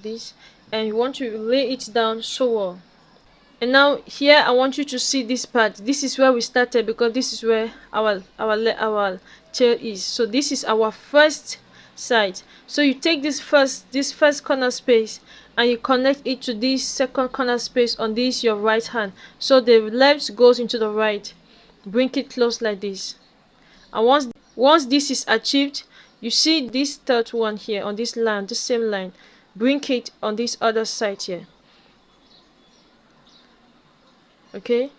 this, and you want to lay it down so well. And now here I want you to see this part. This is where we started, because this is where our tail is. So this is our first side. So you take this first corner space and you connect it to this second corner space on this your right hand. So the left goes into the right. Bring it close like this. And once this is achieved, you see this third one here on this line, this same line. Bring it on this other side here. Okay,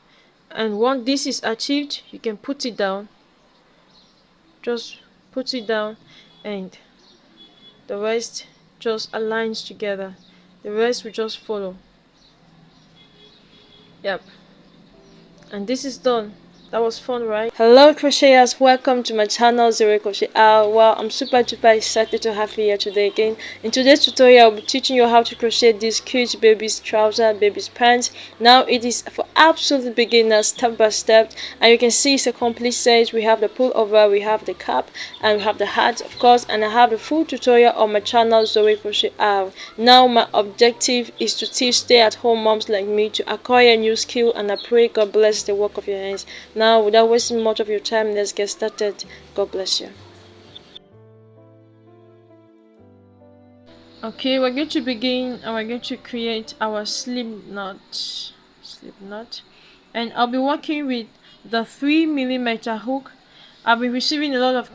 and once this is achieved, you can put it down. Just put it down, and the rest just aligns together. The rest will just follow. Yep, and this is done. That was fun, right? Hello crocheters, welcome to my channel Zoe CrochetR. Well, I'm super duper excited to have you here today again. In today's tutorial, I'll be teaching you how to crochet these cute babies trouser, babies pants. Now it is for absolute beginners, step by step, and you can see it's a complete set. We have the pullover, we have the cap, and we have the hat, of course, and I have the full tutorial on my channel Zoe CrochetR. Now my objective is to teach stay-at-home moms like me to acquire a new skill, and I pray God bless the work of your hands. Now, without wasting much of your time, let's get started. God bless you. Okay, we're going to begin, and we're going to create our slip knot, and I'll be working with the 3mm hook. I'll be receiving a lot of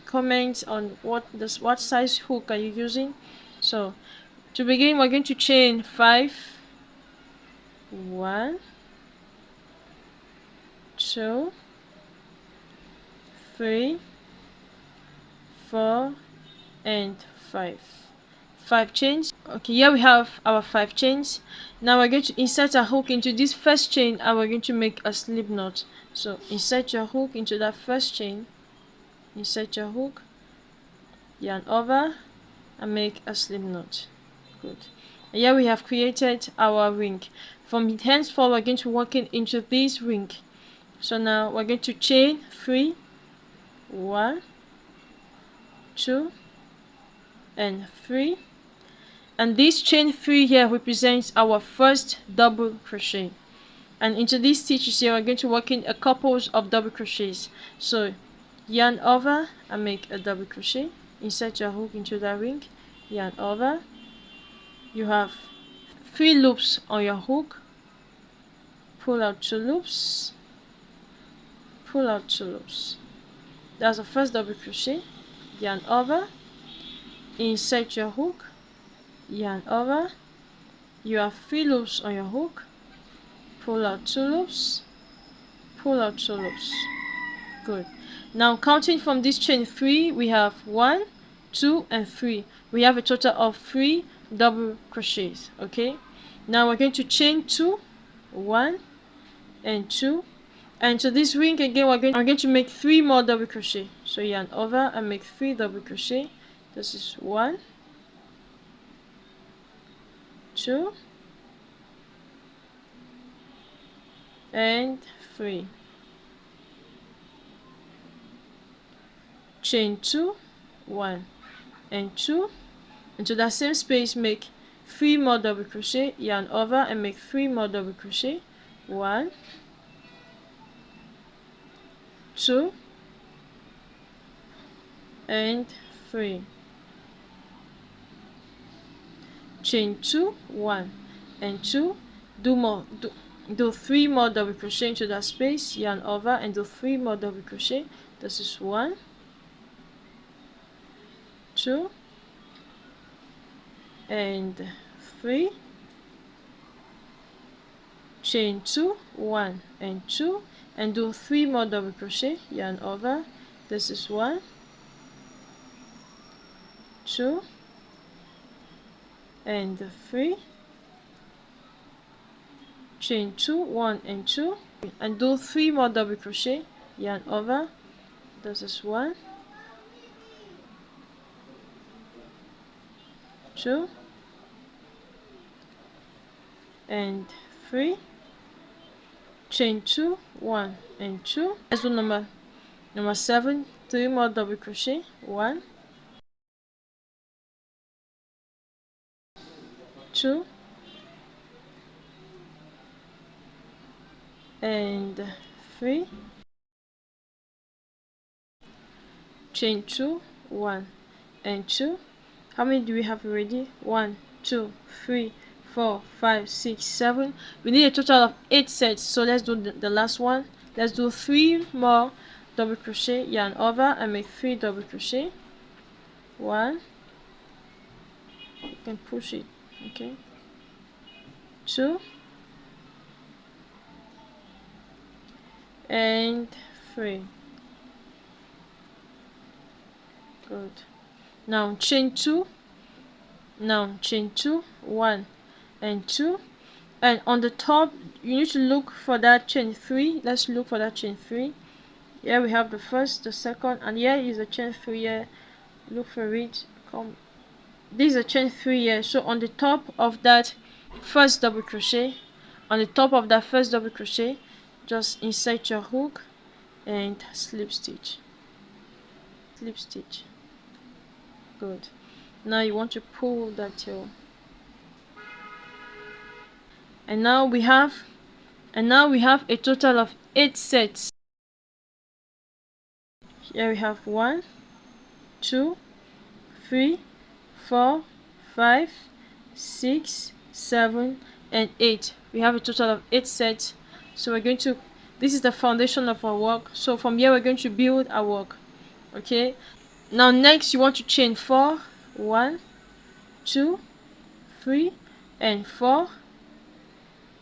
comments on what size hook are you using. So to begin, we're going to chain 5, 1, 2, 3, 4, and 5 chains. Okay, here we have our 5 chains. Now we're going to insert a hook into this first chain, and we're going to make a slip knot. So insert your hook into that first chain, insert your hook, yarn over, and make a slip knot. Good. And here we have created our ring. From henceforth, we're going to work into this ring. So now we're going to chain 3, 1, 2, and 3, and this chain 3 here represents our first double crochet. And into these stitches here, we're going to work in a couple of double crochets. So yarn over and make a double crochet, insert your hook into that ring, yarn over. You have 3 loops on your hook, pull out 2 loops, pull out 2 loops. That's the first double crochet, yarn over, insert your hook, yarn over. You have 3 loops on your hook, pull out 2 loops, pull out 2 loops. Good. Now counting from this chain 3, we have 1, 2, and 3. We have a total of 3 double crochets. Okay, now we're going to chain 2, 1, and 2, and to this ring again we're going to make 3 more double crochet. So yarn over and make 3 double crochet. This is 1, 2, and 3. Chain 2, 1, and 2. Into that same space, make 3 more double crochet, yarn over, and make 3 more double crochet. 1, 2, and 3. Chain 2, 1, and 2. Do 3 more double crochet into that space, yarn over, and do 3 more double crochet. This is 1, 2, and 3. Chain 2, 1, and 2, and do 3 more double crochet, yarn over. This is 1, 2, and 3. Chain 2, 1, and 2, and do 3 more double crochet, yarn over. This is 1, 2, and 3. Chain 2, 1, and 2. Let's do number 7. 3 more double crochet, 1, 2 and 3, chain 2, 1 and 2. How many do we have already? 1, 2, 3, 4, 5, 6, 7. We need a total of 8 sets, so let's do the last one. Let's do 3 more double crochet, yarn over and make 3 double crochet. 1, you can push it, okay, 2 and 3. Good. Now chain 2, 1 and 2, and on the top you need to look for that chain 3. Let's look for that chain 3. Here we have the first, the second, and here is a chain 3 here. Look for it. Come, this is a chain 3 here. So on the top of that first double crochet, just insert your hook and slip stitch. Good. Now you want to pull that tail, and now we have a total of 8 sets. Here we have 1, 2, 3, 4, 5, 6, 7 and 8. We have a total of 8 sets. So we're going to, this is the foundation of our work. So from here we're going to build our work. Okay, now next you want to chain 4, 1, 2, 3 and 4,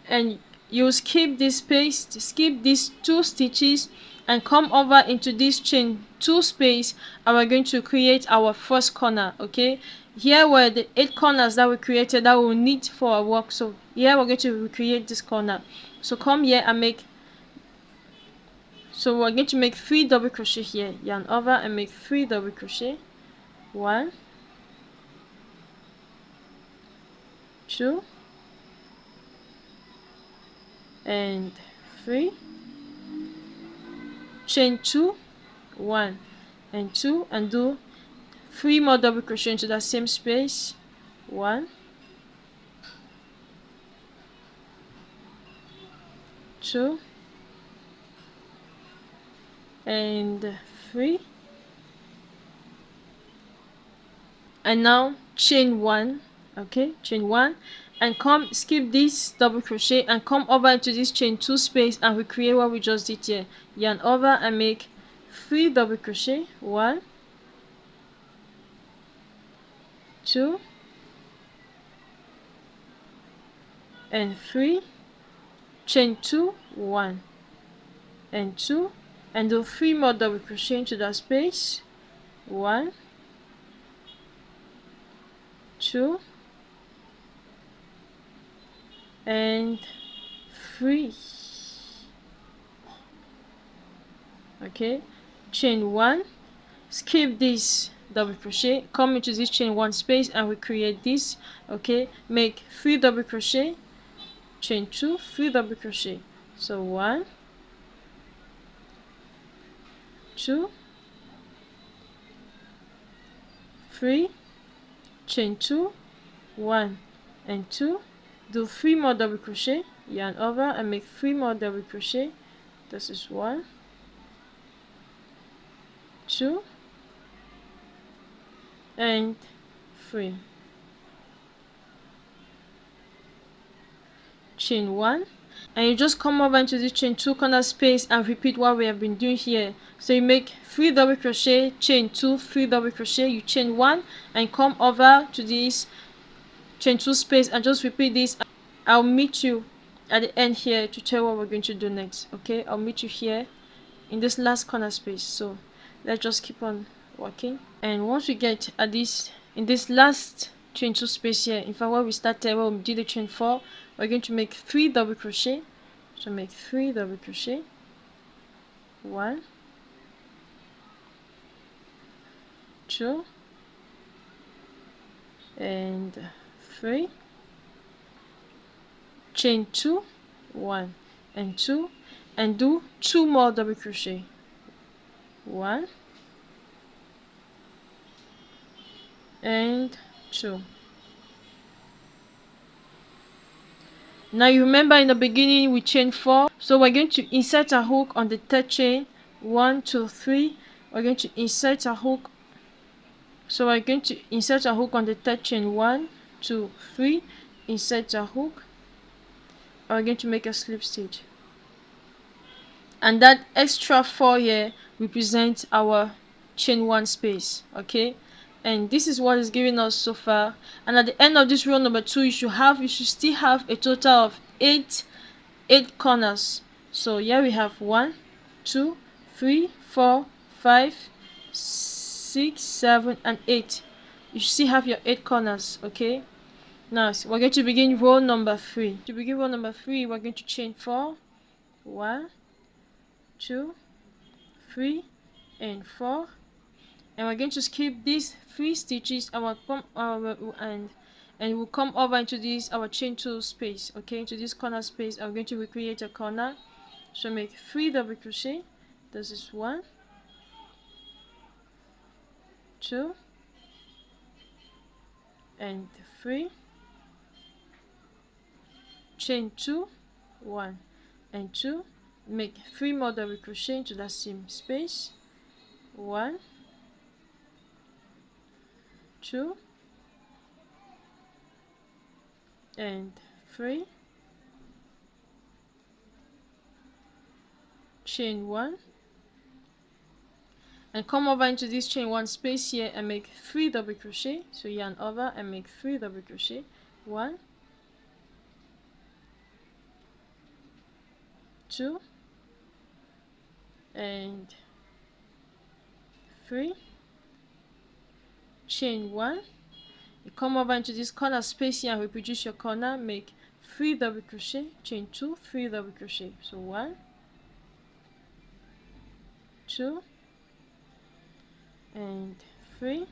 and you skip this space, skip these 2 stitches and come over into this chain 2 space, and we're going to create our first corner. Okay, here were the 8 corners that we created that we'll need for our work. So here we're going to recreate this corner. So come here and make, so we're going to make 3 double crochet here, yarn over and make 3 double crochet. 1, 2 and 3, chain 2, 1 and 2, and do 3 more double crochet into that same space. 1, 2 and 3, and now chain 1. Okay, chain 1 and come, skip this double crochet and come over into this chain 2 space and recreate what we just did here. Yarn over and make 3 double crochet. 1, 2 and 3, chain 2, 1 and 2, and do 3 more double crochet into that space. 1, 2 and 3. Okay, chain 1, skip this double crochet, come into this chain 1 space and recreate this. Okay, make 3 double crochet, chain 2, 3 double crochet. So 1, 2, 3, chain 2, 1 and 2, do 3 more double crochet, yarn over and make 3 more double crochet. This is 1, 2 and 3, chain 1, and you just come over into this chain 2 corner space and repeat what we have been doing here. So you make 3 double crochet, chain 2, 3 double crochet, you chain 1 and come over to this chain 2 space and just repeat this. I'll meet you at the end here to tell what we're going to do next. Okay, I'll meet you here in this last corner space. So let's just keep on working, and once we get at this, in this last chain 2 space here, in fact where we started, where we did the chain 4, we're going to make 3 double crochet. So make 3 double crochet. 1, 2 and 3, chain 2, 1 and 2, and do 2 more double crochet. 1 and 2, Now you remember in the beginning we chained 4, so we're going to insert a hook on the third chain. 1 2 3. We're going to insert a hook, so we're going to insert a hook on the third chain. 1 2 3. Insert a hook, and we're going to make a slip stitch, and that extra 4 here represents our chain 1 space. Okay, and this is what is giving us so far. And at the end of this row number 2, you should still have a total of 8 corners. So here we have 1 2 3 4 5 6 7 and 8. You should still have your 8 corners. Okay, now we're going to begin row number 3. To begin row number 3, we're going to chain 4. 1 2 3 and 4, and we're going to skip these 3 stitches, and we'll come and we'll come over into this our chain 2 space. Okay, into this corner space, I'm going to recreate a corner. So make 3 double crochet. This is 1 2 and 3, chain 2, 1 and 2, make 3 more double crochet into that same space. 1 2 and 3, chain 1, and come over into this chain 1 space here and make 3 double crochet. So yarn over and make 3 double crochet. 1 2 and 3, chain 1. You come over into this corner space here and reproduce your corner, make 3 double crochet, chain 2, 3 double crochet. So 1 2 and 3,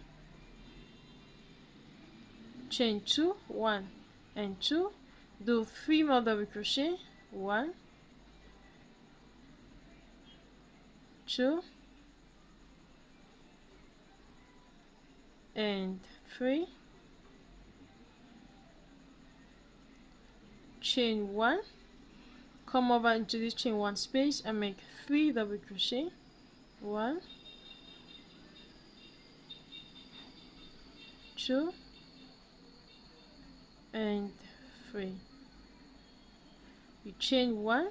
chain 2, 1 and 2, do 3 more double crochet. 1 2 and 3, chain 1, come over into this chain 1 space and make 3 double crochet. 1 2 and 3. You chain 1,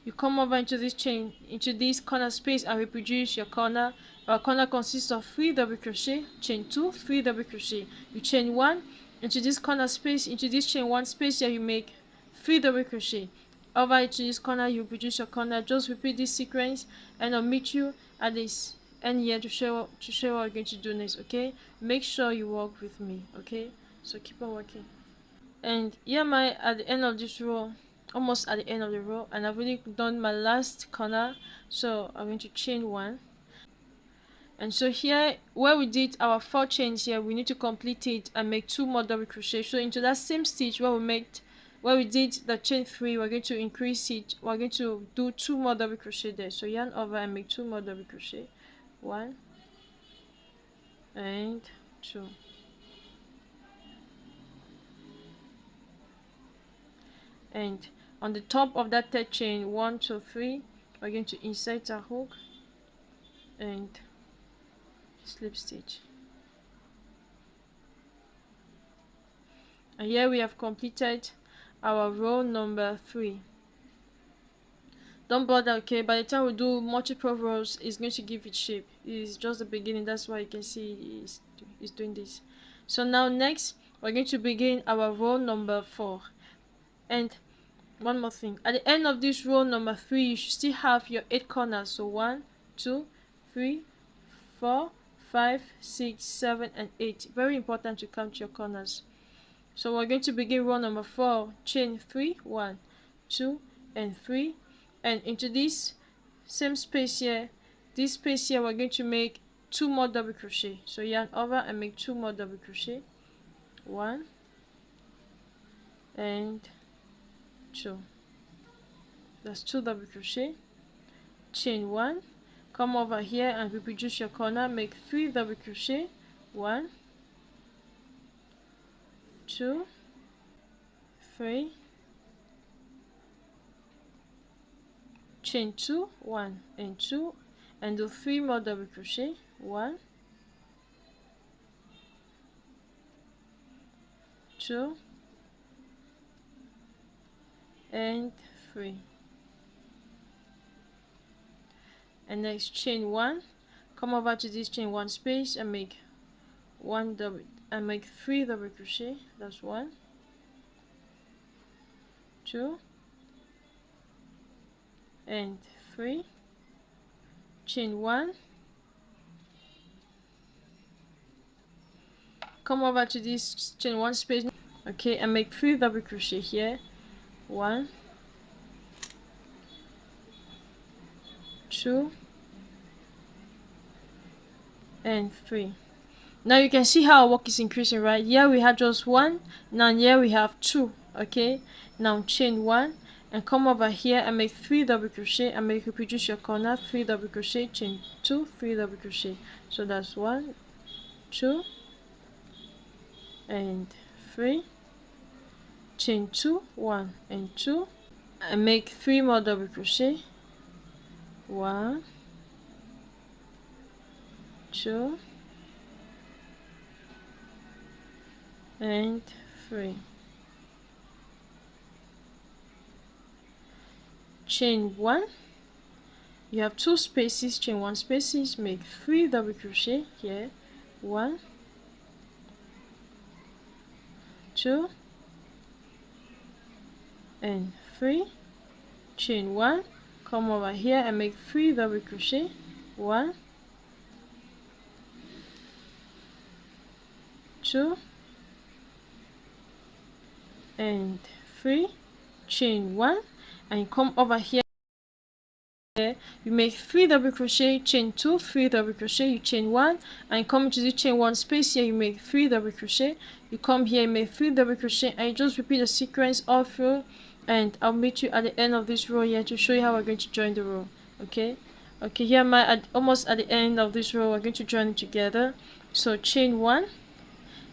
you come over into this chain, into this corner space, and reproduce your corner. Our corner consists of 3 double crochet, chain 2, 3 double crochet. You chain 1 into this corner space, into this chain 1 space here, you make 3 double crochet. Over into this corner, you reproduce your corner. Just repeat this sequence, and I'll meet you at this end here to show what we're going to do next. Okay, make sure you work with me. Okay, so keep on working. And here am I at the end of this row, almost at the end of the row, and I've already done my last corner. So I'm going to chain 1, and so here where we did our 4 chains here, we need to complete it and make 2 more double crochet. So into that same stitch where we did the chain 3, we're going to increase it. We're going to do 2 more double crochet there. So yarn over and make 2 more double crochet. 1 and 2. And on the top of that third chain, 1 2 3, we're going to insert a hook and slip stitch. And here we have completed our row number 3. Don't bother, okay? By the time we do multiple rows, it's going to give it shape. It's just the beginning, that's why you can see it's doing this. So now next, we're going to begin our row number 4. And one more thing, at the end of this row number 3, you should still have your 8 corners. So 1 2 3 4 5 6 7 and 8. Very important to count your corners. So we're going to begin row number 4, chain 3, 1 2 and 3, and into this same space here, this space here, we're going to make 2 more double crochet. So yarn over and make 2 more double crochet. 1 and 2. That's 2 double crochet. Chain 1, come over here and reproduce your corner, make 3 double crochet. 1 2 3 chain 2, 1 and 2, and do 3 more double crochet, 1, 2 and 3, and next chain 1, come over to this chain 1 space and make 3 double crochet. That's 1, 2 and 3, chain 1, come over to this chain 1 space, okay, and make 3 double crochet here, 1, 2 and 3. Now you can see how our work is increasing, right? Here we have just 1, now here we have 2, okay. Now chain 1 and come over here and make 3 double crochet and reproduce your corner, 3 double crochet, chain 2, 3 double crochet. So that's 1, 2 and 3, chain 2, 1 and 2, and make 3 more double crochet, 1, 2 and 3, chain 1, you have 2 spaces, chain 1 spaces, make 3 double crochet here, 1, 2 and 3, chain 1, come over here and make 3 double crochet, 1, 2 and 3, chain 1, and come over here, you make 3 double crochet, chain 2, 3 double crochet, you chain 1 and come into the chain 1 space here, you make 3 double crochet, you come here, you make 3 double crochet, and you just repeat the sequence all through, and I'll meet you at the end of this row here to show you how we're going to join the row. Okay, here am I almost at the end of this row. We're going to join it together. So chain 1,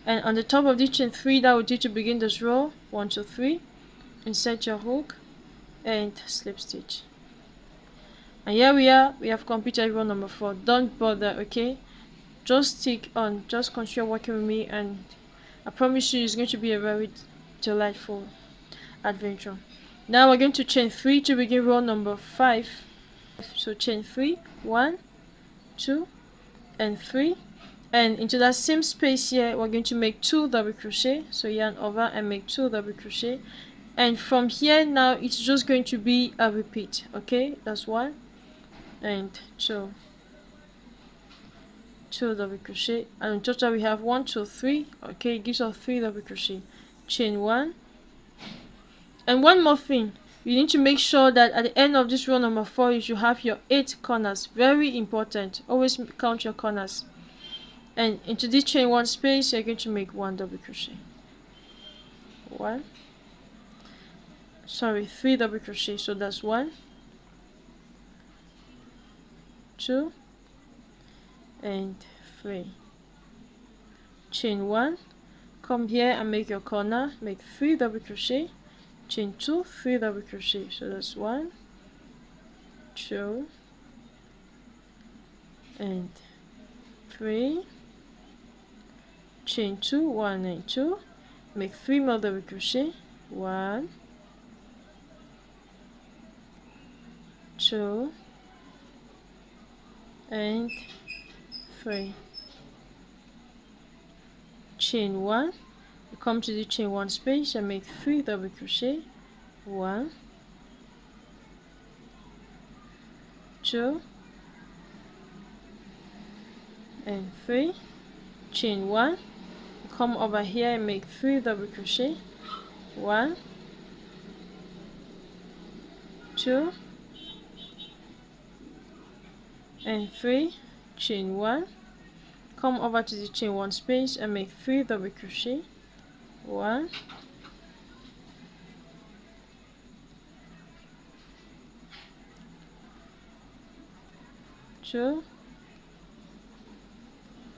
and on the top of this chain 3 that we did to begin this row, 1, 2, 3, insert your hook and slip stitch. And here we are, we have completed row number 4. Don't bother, okay, just stick on, just continue working with me, and I promise you it's going to be a very delightful adventure. Now we're going to chain 3 to begin row number 5. So chain 3, 1, 2 and 3, and into that same space here we're going to make 2 double crochet. So yarn over and make 2 double crochet, and from here now it's just going to be a repeat. Okay, that's 1 and 2 double crochet, and in total we have 1, 2, 3. Okay, it gives us 3 double crochet, chain 1. And one more thing, you need to make sure that at the end of this row number 4 you should have your 8 corners. Very important, always count your corners. And into this chain 1 space you're going to make 1 double crochet, 3 double crochet. So that's 1, 2 and 3, chain 1, come here and make your corner, make 3 double crochet, chain 2, 3 double crochet. So that's 1, 2 and 3, chain 2, 1 and 2, make 3 more double crochet, 1, 2 and 3, chain 1, you come to the chain 1 space and make 3 double crochet, 1, 2 and 3, chain 1, come over here and make 3 double crochet, 1, 2 and 3, chain 1, come over to the chain 1 space and make 3 double crochet, 1, 2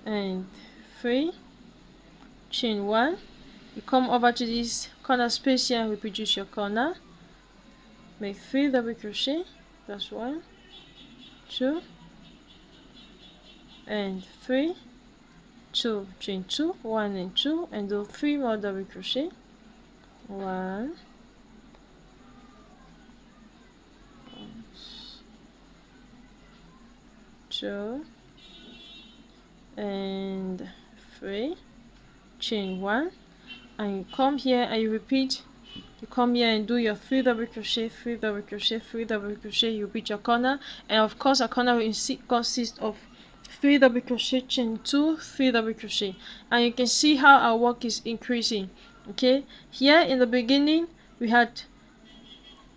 and 3, chain 1, you come over to this corner space here and reproduce your corner, make 3 double crochet, That's 1, 2, and 3, 2, chain 2, 1 and 2, and do 3 more double crochet. 1, 2, and 3, chain 1, and you come here and you repeat. You come here and do your 3 double crochet, 3 double crochet, 3 double crochet. You repeat your corner, and of course a corner will consist of 3 double crochet, chain 2, 3 double crochet, and you can see how our work is increasing. Okay, here in the beginning we had,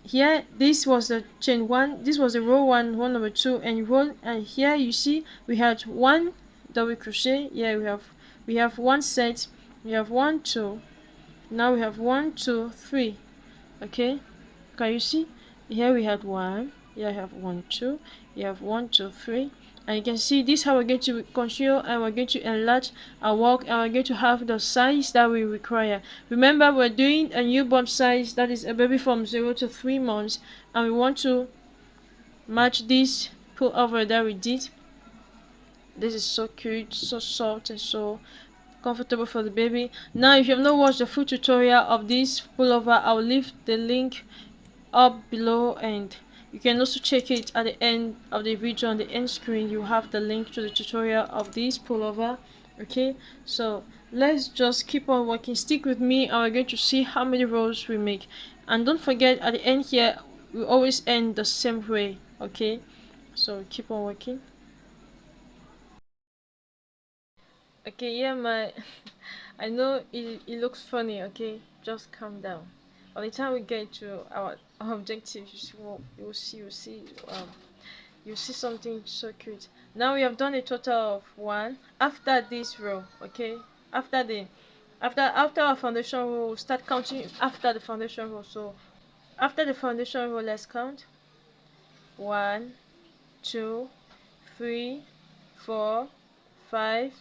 here this was the chain 1, this was the row 1, row number 2, and you roll, and here you see we had 1 double crochet. Here we have 1 set, we have 1, 2, now we have 1, 2, 3. Okay, can you see? Here we had 1, here I have 1, 2, you have 1, 2, 3, and you can see this how we're going to continue, and we're going to enlarge our work, and we're going to have the size that we require. Remember, we're doing a newborn size, that is a baby from 0 to 3 months, and we want to match this pullover that we did. This is so cute, so soft, and so comfortable for the baby. Now if you have not watched the full tutorial of this pullover, I'll leave the link up below, and you can also check it at the end of the video. On the end screen you have the link to the tutorial of this pullover. Okay, so let's just keep on working, stick with me, and we're going to see how many rows we make. And don't forget, at the end here we always end the same way. Okay, so keep on working. Okay, yeah, my I know it looks funny. Okay, just calm down. By the time we get to our objective, you'll see something so cute. Now we have done a total of 1 after this row. Okay, after our foundation row, we'll start counting after the foundation row. So after the foundation row, let's count. 1, 2, 3, 4, 5,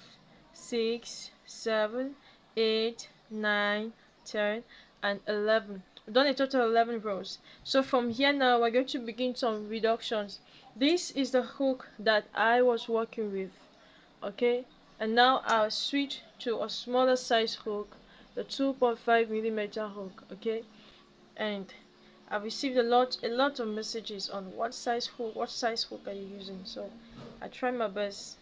6, 7, 8, 9, 10, and 11. We've done a total of 11 rows. So from here now we're going to begin some reductions. This is the hook that I was working with. Okay, and now I'll switch to a smaller size hook, the 2.5mm hook. Okay, and I've received a lot of messages on what size hook are you using, so I try my best.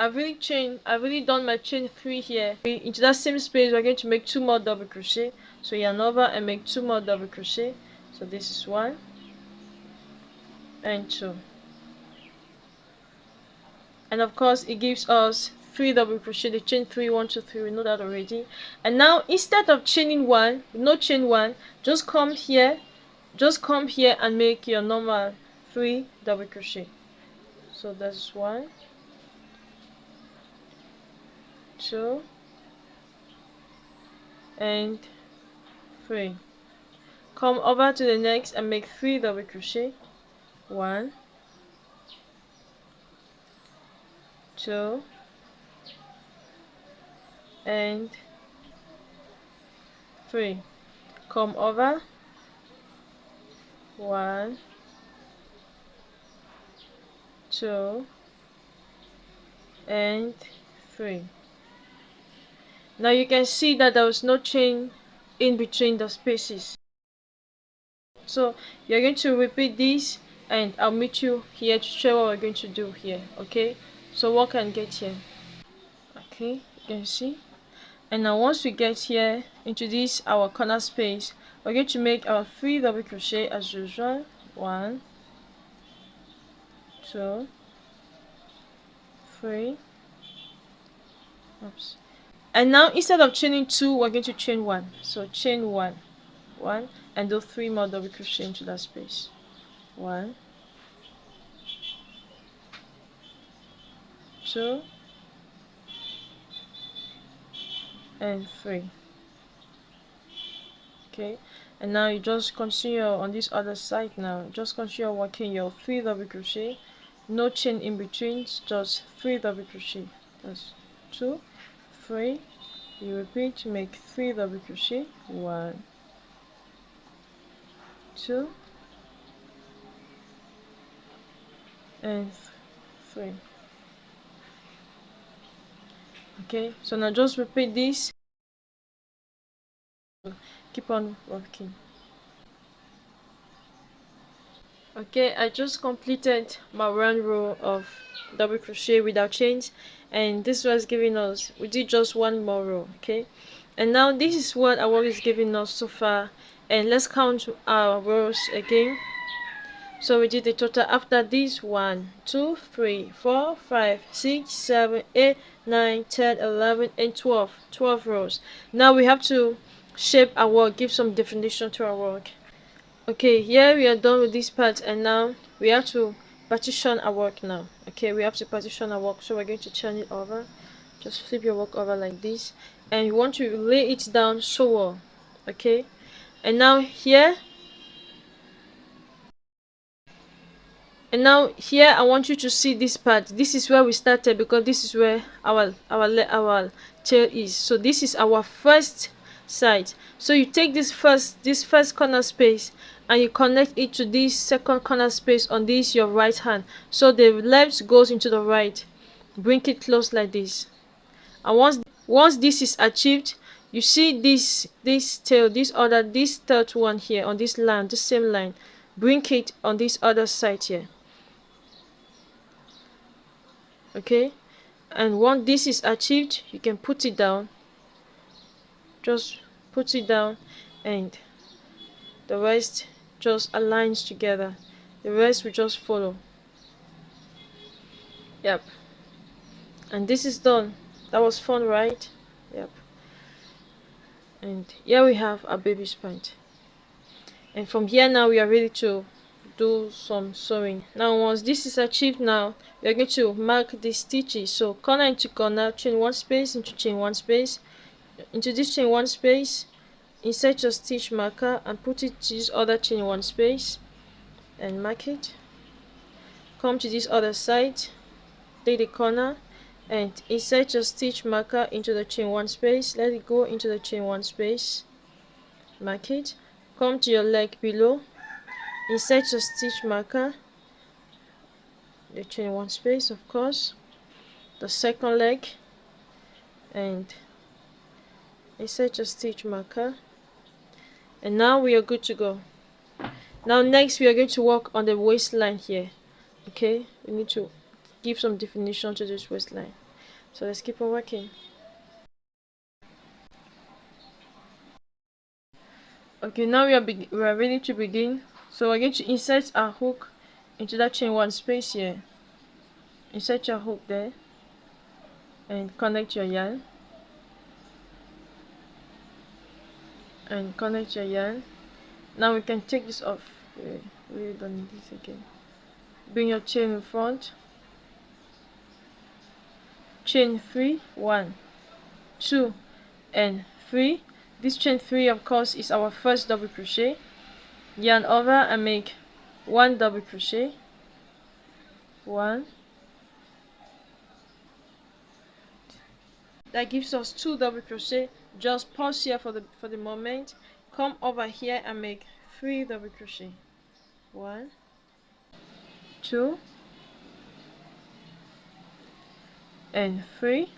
I've really done my chain 3 here. Into that same space we're going to make 2 more double crochet, so yarn over and make 2 more double crochet. So this is 1 and 2, and of course it gives us 3 double crochet, the chain 3, 1, 2, 3, we know that already. And now instead of chaining 1, no chain 1, just come here and make your normal 3 double crochet. So that's 1, 2, and 3. Come over to the next and make 3 double crochet. 1, 2, and 3. Come over. 1, 2, and 3. Now you can see that there was no chain in between the spaces. So you're going to repeat this, and I'll meet you here to show what we're going to do here. Okay, so walk and get here. Okay, you can see. And now once we get here into this our corner space, we're going to make our 3 double crochet as usual. 1, 2, 3. Oops. And now instead of chaining 2, we're going to chain 1. So chain 1, 1, and do 3 more double crochet into that space. 1, 2, and 3. Okay, and now you just continue on this other side. Now just continue working your 3 double crochet, no chain in between, just 3 double crochet. That's 2, 3. You repeat, make 3 double crochet. 1, 2, and 3. Okay, so now just repeat this, keep on working. Okay, I just completed my 1 row of double crochet without chains, and this was giving us, we did just 1 more row. Okay, and now this is what our work is giving us so far, and let's count our rows again. So we did the total after this: 1 2 3 4 5 6 7 8 9 10 11 and 12 rows. Now we have to shape our work, give some definition to our work. Okay, here we are done with this part, and now we have to partition our work now. Okay, we have to partition our work, so we're going to turn it over. Just flip your work over like this, and you want to lay it down so well. Okay, and now here I want you to see this part. This is where we started, because this is where our tail is. So this is our first side. So you take this first corner space and you connect it to this second corner space on this your right hand. So the left goes into the right. Bring it close like this. And once this is achieved, you see this tail, this third one here on this line, this same line. Bring it on this other side here. Okay, and once this is achieved, you can put it down. Just put it down, and the rest just aligns together. The rest will just follow. Yep, and this is done. That was fun, right? Yep. And here we have our baby's pant, and from here now we are ready to do some sewing. Now once this is achieved, now we are going to mark the stitches. So corner into corner, chain 1 space into chain 1 space, into this chain 1 space, insert your stitch marker and put it to this other chain 1 space and mark it. Come to this other side, take the corner and insert your stitch marker into the chain 1 space, let it go into the chain 1 space, mark it. Come to your leg below, insert your stitch marker, the chain 1 space, of course, the second leg, and insert your stitch marker, and now we are good to go. Now next we are going to work on the waistline here. Okay, we need to give some definition to this waistline, so let's keep on working. Okay, now we are ready to begin. So we're going to insert our hook into that chain 1 space here. Insert your hook there and connect your yarn, and connect your yarn. Now we can take this off. We really don't need this again. Bring your chain in front, chain 3, 1 2 and 3. This chain 3 of course is our first double crochet. Yarn over and make 1 double crochet, 1. That gives us 2 double crochet. Just pause here for the moment. Come over here and make 3 double crochet, 1 2 and 3.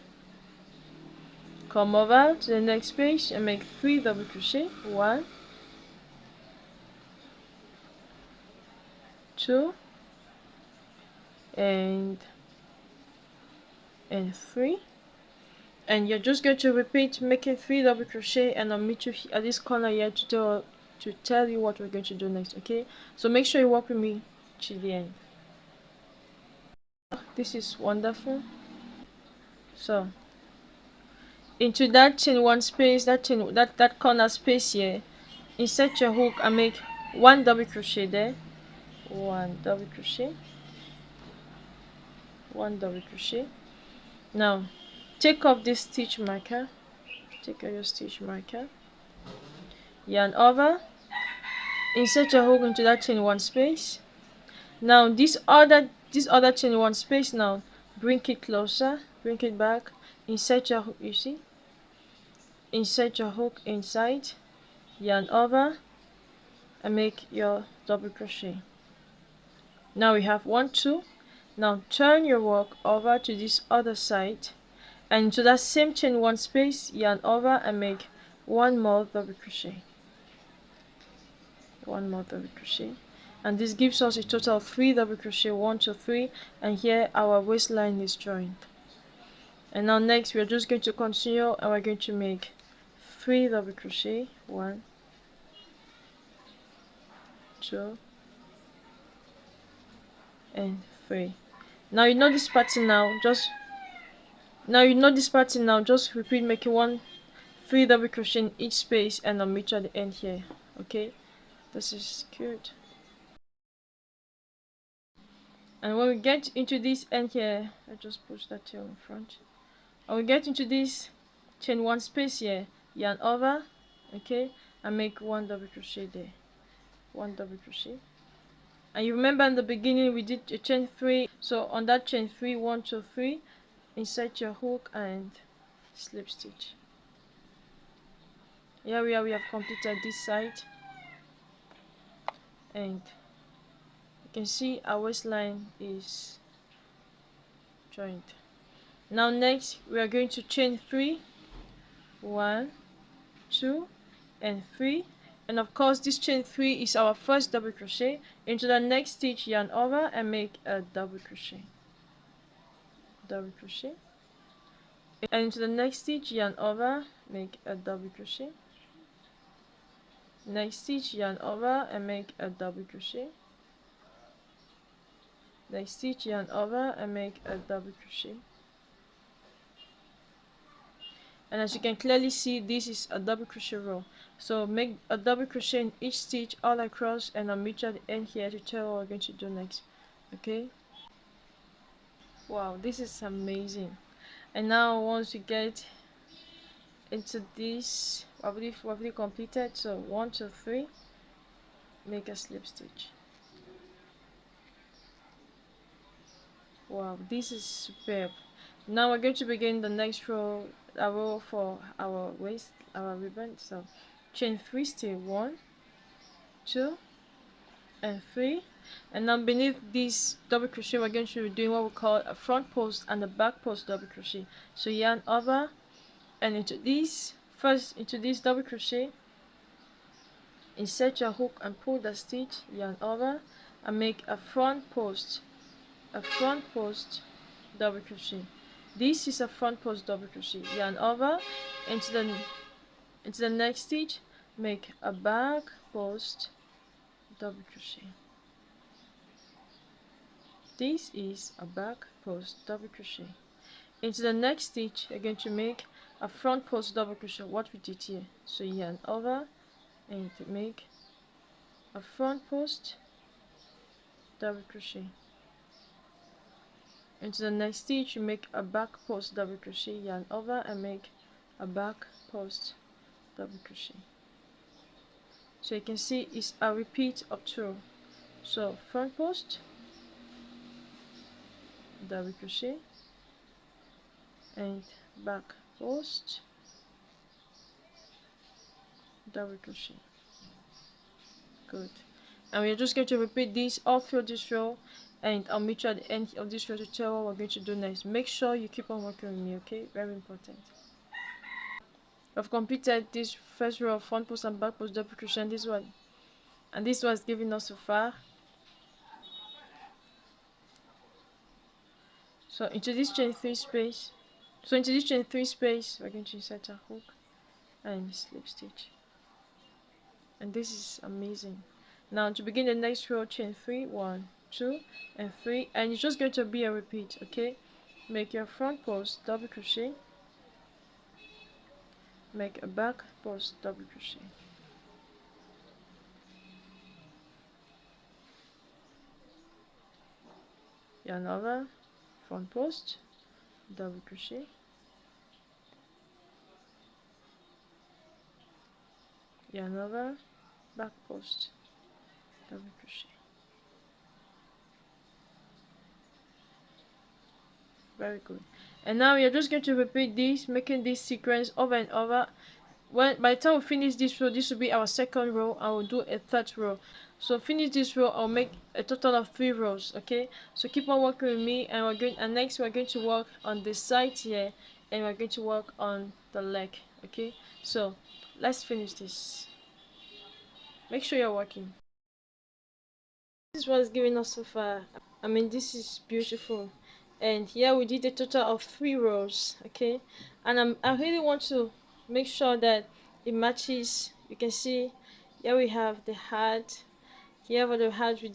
Come over to the next page and make 3 double crochet, 1 2 and 3. And you're just going to repeat making 3 double crochet, and I'll meet you at this corner here to tell you what we're going to do next. Okay, so make sure you work with me to the end. This is wonderful. So into that chain 1 space, that corner space here, insert your hook and make 1 double crochet there, 1 double crochet, 1 double crochet. Now take off this stitch marker, take out your stitch marker, yarn over, insert your hook into that chain 1 space. Now this other chain 1 space, now bring it closer, bring it back, insert your hook, you see, insert your hook inside, yarn over and make your double crochet. Now we have 1 2 Now turn your work over to this other side, and into that same chain one space, yarn over and make one more double crochet. One more double crochet, and this gives us a total of 3 double crochet, 1 2 3, and here our waistline is joined. And now next we are just going to continue, and we're going to make 3 double crochet, 1 2 and 3. Now you know this pattern now, just repeat making 3 double crochet in each space, and I'll meet you at the end here. Okay, this is good. And when we get into this end here, I just push that tail in front. When we get into this chain one space here, yarn over, okay, and make 1 double crochet there, 1 double crochet. And you remember in the beginning we did a chain 3, so on that chain 3, 1 2 3, insert your hook and slip stitch. Here we have completed this side, and you can see our waistline is joined. Now next we are going to chain 3, 1 2 and 3, and of course this chain 3 is our first double crochet. Into the next stitch, yarn over and make a double crochet, double crochet, and into the next stitch, yarn over, make a double crochet, next stitch, yarn over and make a double crochet, next stitch, yarn over and make a double crochet. And as you can clearly see, this is a double crochet row, so make a double crochet in each stitch all across, and I'll meet you at the end here to tell what we're going to do next. Okay, wow, this is amazing. And now once we get into this, we've already completed, so 1 2 3, make a slip stitch. Wow, this is superb. Now we're going to begin the next row, a row for our waist, our ribbon. So chain 3 still, 1 2 and 3, and now beneath this double crochet we're going to be doing what we call a front post and a back post double crochet. So yarn over and into this double crochet, insert your hook and pull the stitch, yarn over and make a front post double crochet. This is a front post double crochet, yarn over into the next stitch, make a back post double crochet. This is a back post double crochet. Into the next stitch you're going to make a front post double crochet, what we did here. So yarn over and make a front post double crochet. Into the next stitch you make a back post double crochet, yarn over and make a back post double crochet. So you can see it's a repeat of 2. So front post double crochet and back post double crochet. Good. And we're just going to repeat this all through this row, and I'll meet you at the end of this row to tell what we're going to do next. Make sure you keep on working with me, okay? Very important. I've completed this first row of front post and back post double crochet, and this was giving us so far. So into this chain 3 space, we're going to insert a hook and slip stitch, and this is amazing. Now to begin the next row, chain 3, 1 2 and 3, and it's just going to be a repeat. Okay, make your front post double crochet, make a back post double crochet, yarn over, front post double crochet, yarn over, back post double crochet. Very good. And now you're just going to repeat this, making this sequence over and over by the time we finish this row, this will be our second row. I will do a third row. So finish this row, I'll make a total of 3 rows. Okay, so keep on working with me, and next we're going to work on the side here, and we're going to work on the leg. Okay, so let's finish this. Make sure you're working. This is what's giving us so far. I mean, this is beautiful. And here we did a total of 3 rows. Okay, and I really want to make sure that it matches. You can see here we have the heart. Here for the heart, we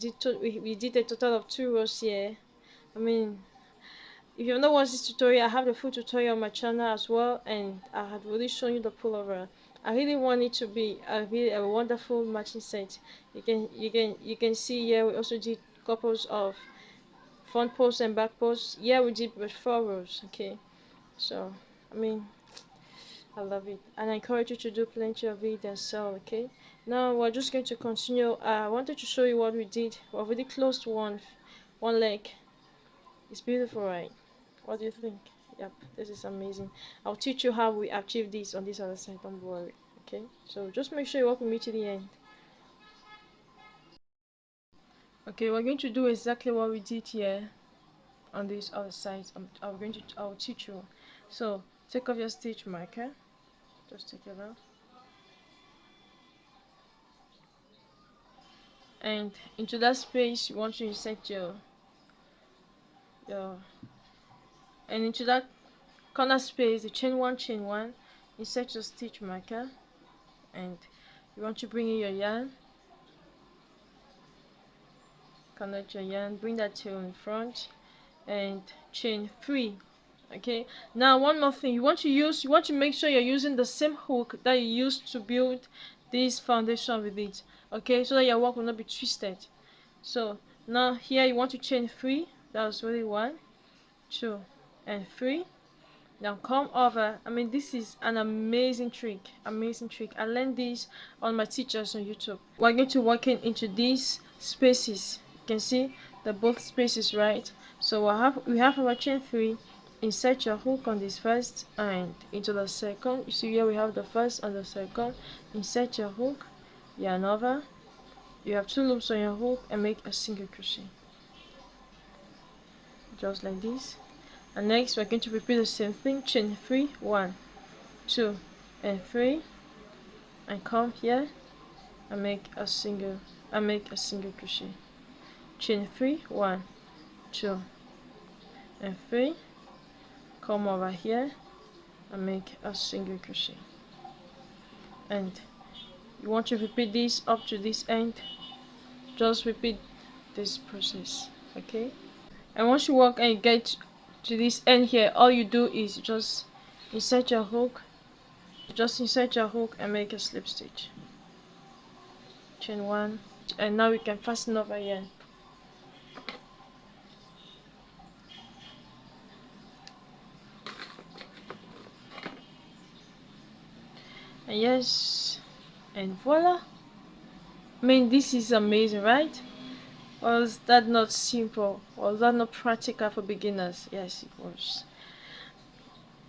did a total of 2 rows here. I mean, if you've not watched this tutorial, I have the full tutorial on my channel as well, and I have really shown you the pullover. I really want it to be a wonderful matching set. You can see here we also did couples of front posts and back posts. Yeah, we did with 4 rows. Okay, so I mean, I love it, and I encourage you to do plenty of it and sell. Okay, now we're just going to continue. I wanted to show you what we did. We already closed one leg. It's beautiful, right? What do you think? Yep, this is amazing. I'll teach you how we achieve this on this other side, don't worry. Okay, so just make sure you work with me to the end. Okay, we're going to do exactly what we did here on this other side. I'll teach you. So take off your stitch marker, just take it out, and into that space you want to insert your and into that corner space, the chain one, insert your stitch marker, and you want to bring in your yarn, connect your yarn, bring that tail in front, and chain 3. Okay, now one more thing, you want to make sure you're using the same hook that you used to build this foundation with it. Okay, so that your work will not be twisted. So now here you want to chain 3. That's really 1, 2, and 3. Now come over. I mean, this is an amazing trick. I learned this on my teachers on YouTube. We're going to work into these spaces. You can see the both spaces, right? So we have our chain 3. Insert your hook on this first and into the second. You see here we have the first and the second. Insert your hook, yarn over. You have 2 loops on your hook and make a single crochet, just like this. And next we're going to repeat the same thing. Chain 3, 1, 2, and 3, and come here and make a single crochet. Chain 3, 1, 2, and 3, come over here and make a single crochet. And you want to repeat this up to this end. Just repeat this process. Okay, and once you work and you get to this end here, all you do is just insert your hook, and make a slip stitch. Chain 1, and now we can fasten over here. And yes, and voila. I mean, this is amazing, right? Was that not simple? Was that not practical for beginners? Yes, it was.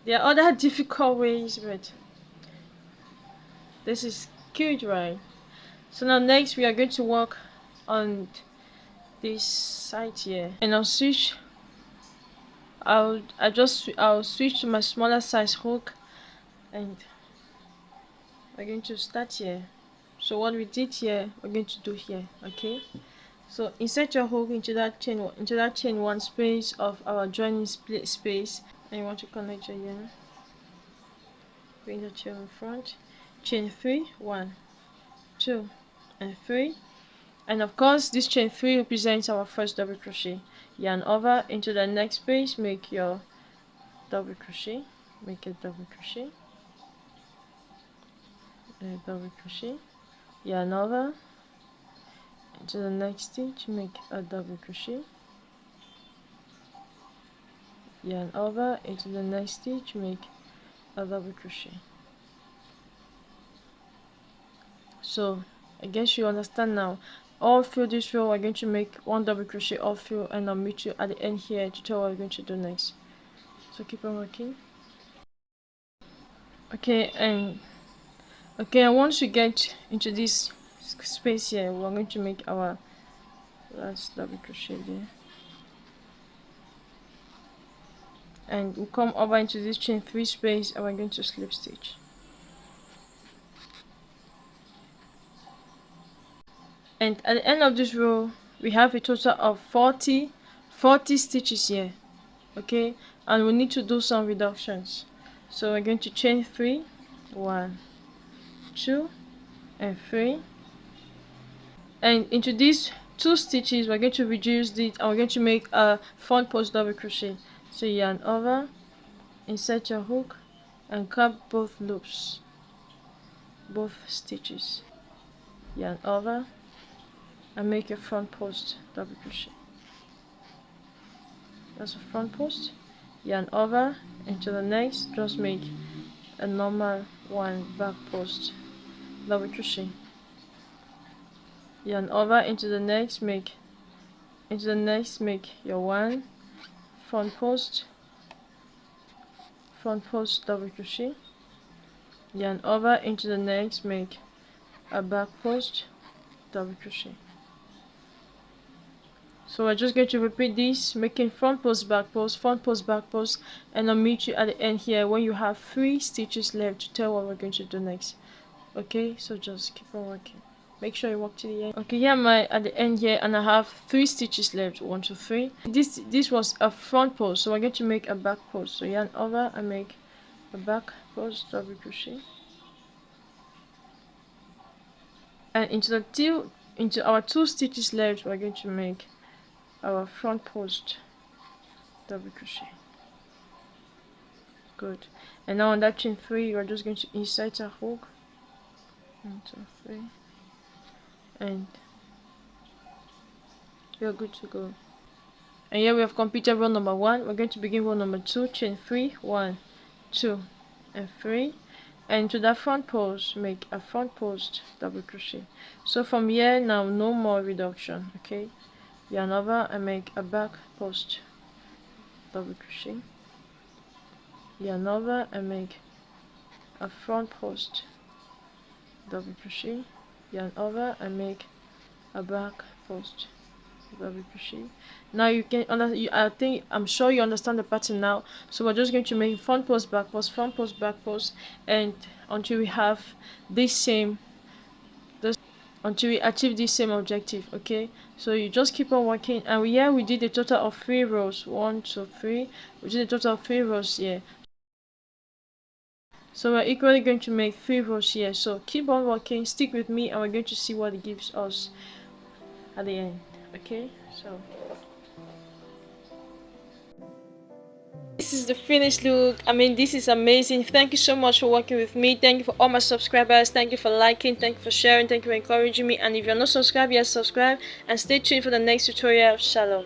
There are other difficult ways, but this is cute, right? So now next we are going to work on this side here, and I'll switch to my smaller size hook, and we're going to start here. So what we did here, we're going to do here. Okay, so insert your hook into that chain 1 space of our joining space, and you want to connect your yarn, bring the chain in front, chain 3, 1, 2, and 3, and of course this chain 3 represents our first double crochet. Yarn over into the next space, make your double crochet, make a double crochet, a double crochet, yarn over into the next stitch, make a double crochet, yarn over into the next stitch, make a double crochet. So I guess you understand now. All through this row we're going to make 1 double crochet all through, and I'll meet you at the end here to tell what we're going to do next. So keep on working. Okay, and Okay, and once we get into this space here, we're going to make our last double crochet there, and we'll come over into this chain 3 space and we're going to slip stitch. And at the end of this row we have a total of 40 stitches here, okay, and we need to do some reductions. So we're going to chain 3, 1, 2 and 3, and into these 2 stitches we're going to reduce it and we're going to make a front post double crochet. So yarn over, insert your hook and grab both loops, both stitches, yarn over and make your front post double crochet. That's a front post, yarn over into the next, just make a normal one back post double crochet, yarn over into the next, make your one front post double crochet, yarn over into the next, make a back post double crochet. So we're just going to repeat this, making front post back post, and I'll meet you at the end here when you have 3 stitches left to tell what we're going to do next. Okay, so just keep on working, make sure you work to the end. Okay, here am I at the end here, and I have 3 stitches left, 1 2 3. This was a front post, so we're going to make a back post. So yarn over and make a back post double crochet, and into our 2 stitches left we're going to make our front post double crochet. Good. And now on that chain 3 we're just going to insert a hook, 1 2 3, and you're good to go. And here we have completed row number 1. We're going to begin row number 2, chain 3, 1 2 and 3, and to that front post make a front post double crochet. So from here now, no more reduction. Okay, yarn over and make a back post double crochet, yarn over and make a front post double crochet, yarn over and make a back post double crochet. Now you can I'm sure you understand the pattern now. So we're just going to make front post back post, front post back post, and until we have until we achieve this same objective. Okay, so you just keep on working, and here we did a total of 3 rows, 1 2 3. We did a total of 3 rows here, so we're equally going to make 3 rows here. So keep on working, stick with me, and we're going to see what it gives us at the end. Okay, so this is the finished look. I mean, this is amazing. Thank you so much for working with me. Thank you for all my subscribers. Thank you for liking, thank you for sharing, thank you for encouraging me. And if you're not subscribed yet, subscribe and stay tuned for the next tutorial. Shalom.